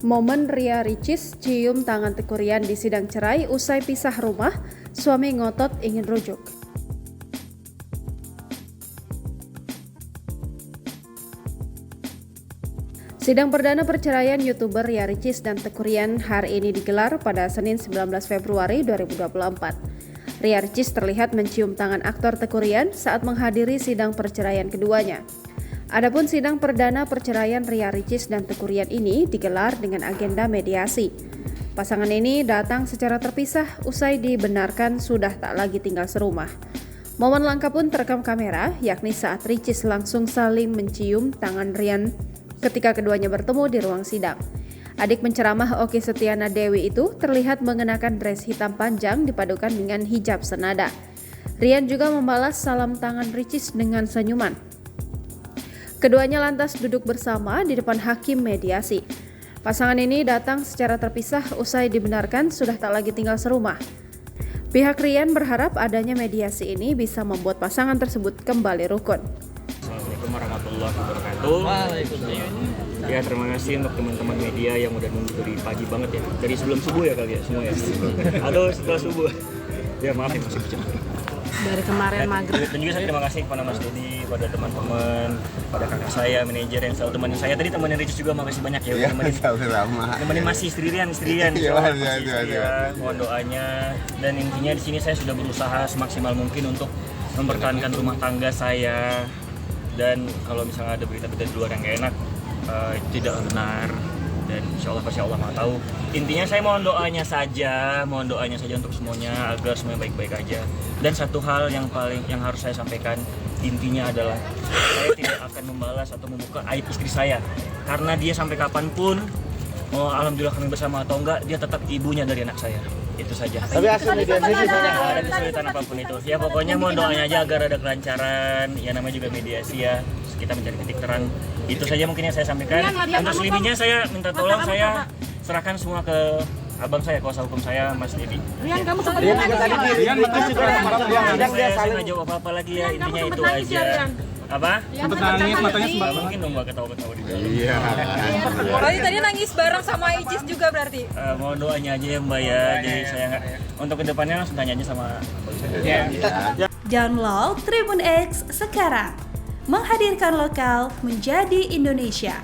Momen Ria Ricis cium tangan Teuku Ryan di sidang cerai usai pisah rumah, suami ngotot ingin rujuk. Sidang perdana perceraian YouTuber Ria Ricis dan Teuku Ryan hari ini digelar pada Senin 19 Februari 2024. Ria Ricis terlihat mencium tangan aktor Teuku Ryan saat menghadiri sidang perceraian keduanya. Adapun sidang perdana perceraian Ria Ricis dan Teuku Ryan ini digelar dengan agenda mediasi. Pasangan ini datang secara terpisah usai dibenarkan sudah tak lagi tinggal serumah. Momen langka pun terekam kamera, yakni saat Ricis langsung saling mencium tangan Ryan ketika keduanya bertemu di ruang sidang. Adik penceramah Okky Setiana Dewi itu terlihat mengenakan dress hitam panjang dipadukan dengan hijab senada. Ryan juga membalas salam tangan Ricis dengan senyuman. Keduanya lantas duduk bersama di depan hakim mediasi. Pasangan ini datang secara terpisah usai dibenarkan sudah tak lagi tinggal serumah. Pihak Ryan berharap adanya mediasi ini bisa membuat pasangan tersebut kembali rukun. Assalamualaikum warahmatullahi wabarakatuh. Ya, terima kasih untuk teman-teman media yang udah nunggu dari pagi banget ya. Dari sebelum subuh ya kali ya semua ya. Atau setelah subuh. Ya maaf ya masih kecil. Dari kemarin maghrib. Dan juga saya terima kasih kepada Mas Dedi, pada teman-teman, pada kakak saya, manajer yang selalu temenin saya. Tadi temenin Ricis juga, makasih banyak ya. Temenin masih istrian. Mohon doanya. Dan intinya di sini saya sudah berusaha semaksimal mungkin untuk mempertahankan rumah tangga saya. Dan kalau misalnya ada berita-berita di luar yang gak enak, tidak benar. Dan insya Allah pasti Allah Maha tahu. Intinya saya mohon doanya saja untuk semuanya agar semuanya baik-baik aja. Dan satu hal yang harus saya sampaikan, intinya adalah saya tidak akan membalas atau membuka aib istri saya, karena dia sampai kapanpun, alhamdulillah kami bersama atau enggak, dia tetap ibunya dari anak saya. Itu saja. Tapi hasil mediasi gimana? Ada kesulitan apapun itu. Ya pokoknya mohon doanya aja agar ada kelancaran. Ya namanya juga mediasi ya. Kita mencari titik terang. Itu saja mungkin yang saya sampaikan. Untuk selebihnya saya minta tolong, saya serahkan semua ke abang saya, kuasa hukum saya, Mas Dedi. Rian, kamu sempat Rian juga tadi Rian makasih Saya nggak jawab apa-apa lagi ya. Intinya itu aja. Apa? Sempat nangis, matanya sempat mungkin dong gak ketawa-ketawa di dalam. Iya. Berarti tadi nangis bareng sama Icis juga berarti? Mohon doanya aja ya Mbak ya. Jadi saya nggak, untuk kedepannya langsung tanya aja sama abang saya. Download Tribun X sekarang, menghadirkan lokal menjadi Indonesia.